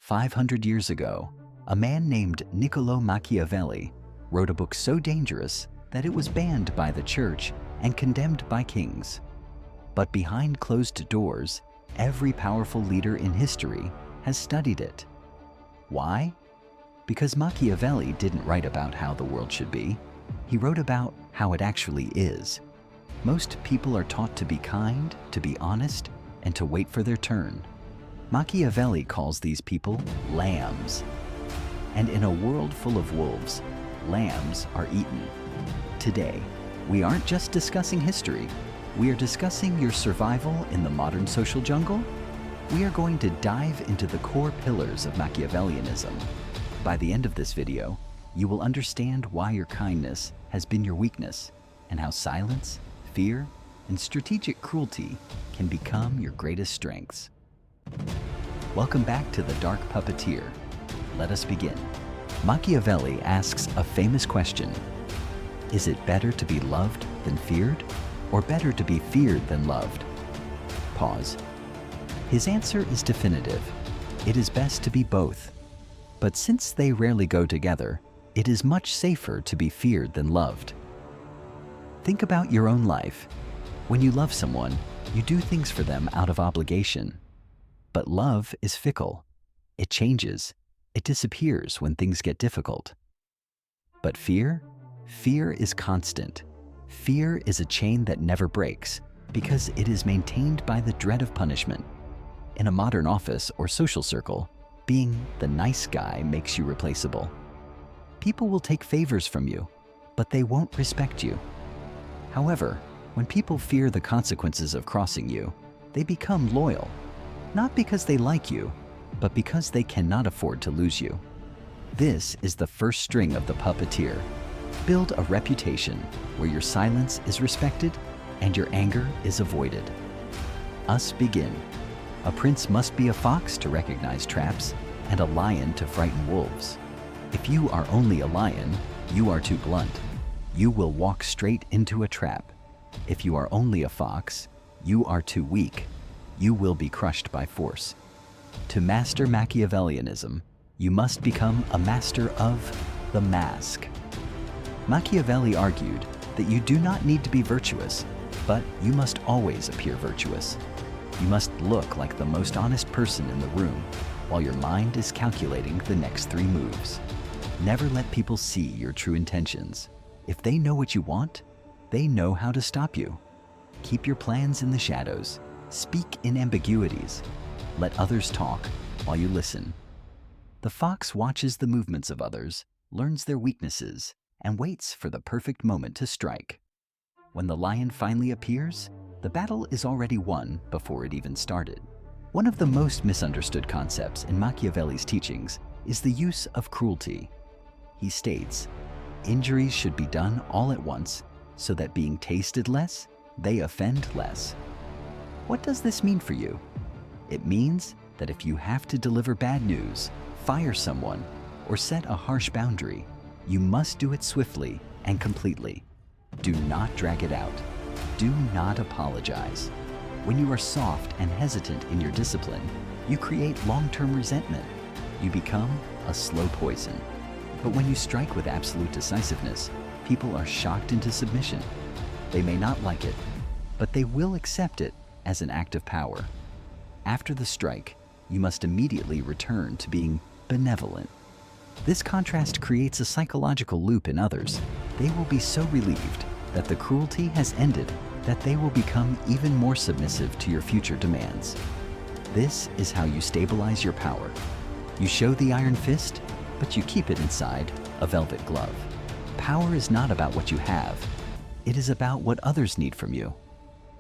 500 years ago, a man named Niccolò Machiavelli wrote a book so dangerous that it was banned by the church and condemned by kings. But behind closed doors, every powerful leader in history has studied it. Why? Because Machiavelli didn't write about how the world should be. He wrote about how it actually is. Most people are taught to be kind, to be honest, and to wait for their turn. Machiavelli calls these people lambs. And in a world full of wolves, lambs are eaten. Today, we aren't just discussing history. We are discussing your survival in the modern social jungle. We are going to dive into the core pillars of Machiavellianism. By the end of this video, you will understand why your kindness has been your weakness and how silence, fear, and strategic cruelty can become your greatest strengths. Welcome back to The Dark Puppeteer. Let us begin. Machiavelli asks a famous question. Is it better to be loved than feared, or better to be feared than loved? Pause. His answer is definitive. It is best to be both. But since they rarely go together, it is much safer to be feared than loved. Think about your own life. When you love someone, you do things for them out of obligation. But love is fickle. It changes. It disappears when things get difficult. But fear? Fear is constant. Fear is a chain that never breaks because it is maintained by the dread of punishment. In a modern office or social circle, being the nice guy makes you replaceable. People will take favors from you, but they won't respect you. However, when people fear the consequences of crossing you, they become loyal. Not because they like you, but because they cannot afford to lose you. This is the first string of the puppeteer. Build a reputation where your silence is respected and your anger is avoided. Us begin. A prince must be a fox to recognize traps and a lion to frighten wolves. If you are only a lion, you are too blunt. You will walk straight into a trap. If you are only a fox, you are too weak. You will be crushed by force. To master Machiavellianism, you must become a master of the mask. Machiavelli argued that you do not need to be virtuous, but you must always appear virtuous. You must look like the most honest person in the room, while your mind is calculating the next 3 moves. Never let people see your true intentions. If they know what you want, they know how to stop you. Keep your plans in the shadows. Speak in ambiguities. Let others talk while you listen. The fox watches the movements of others, learns their weaknesses, and waits for the perfect moment to strike. When the lion finally appears, the battle is already won before it even started. One of the most misunderstood concepts in Machiavelli's teachings is the use of cruelty. He states, injuries should be done all at once so that being tasted less, they offend less. What does this mean for you? It means that if you have to deliver bad news, fire someone, or set a harsh boundary, you must do it swiftly and completely. Do not drag it out. Do not apologize. When you are soft and hesitant in your discipline, you create long-term resentment. You become a slow poison. But when you strike with absolute decisiveness, people are shocked into submission. They may not like it, but they will accept it as an act of power. After the strike, you must immediately return to being benevolent. This contrast creates a psychological loop in others. They will be so relieved that the cruelty has ended that they will become even more submissive to your future demands. This is how you stabilize your power. You show the iron fist, but you keep it inside a velvet glove. Power is not about what you have. It is about what others need from you.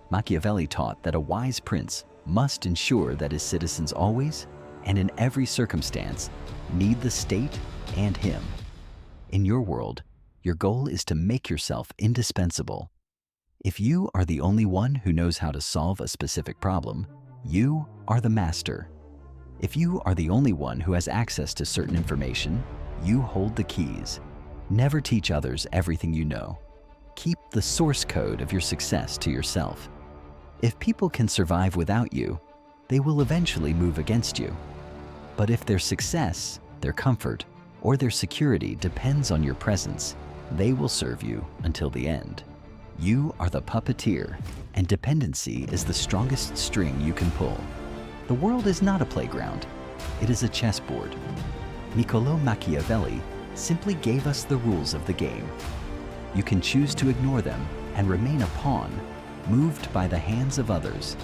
Machiavelli taught that a wise prince must ensure that his citizens always, and in every circumstance, need the state and him. In your world, your goal is to make yourself indispensable. If you are the only one who knows how to solve a specific problem, you are the master. If you are the only one who has access to certain information, you hold the keys. Never teach others everything you know. Keep the source code of your success to yourself. If people can survive without you, they will eventually move against you. But if their success, their comfort, or their security depends on your presence, they will serve you until the end. You are the puppeteer, and dependency is the strongest string you can pull. The world is not a playground. It is a chessboard. Niccolò Machiavelli simply gave us the rules of the game. You can choose to ignore them and remain a pawn, moved by the hands of others.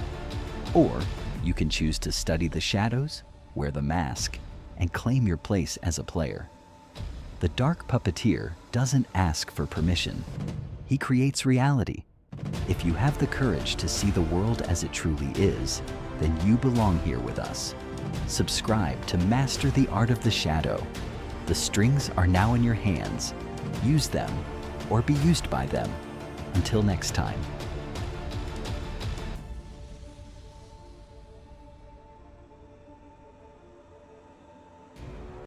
Or you can choose to study the shadows, wear the mask, and claim your place as a player. The dark puppeteer doesn't ask for permission. He creates reality. If you have the courage to see the world as it truly is, then you belong here with us. Subscribe to Master the Art of the Shadow. The strings are now in your hands. Use them, or be used by them. Until next time.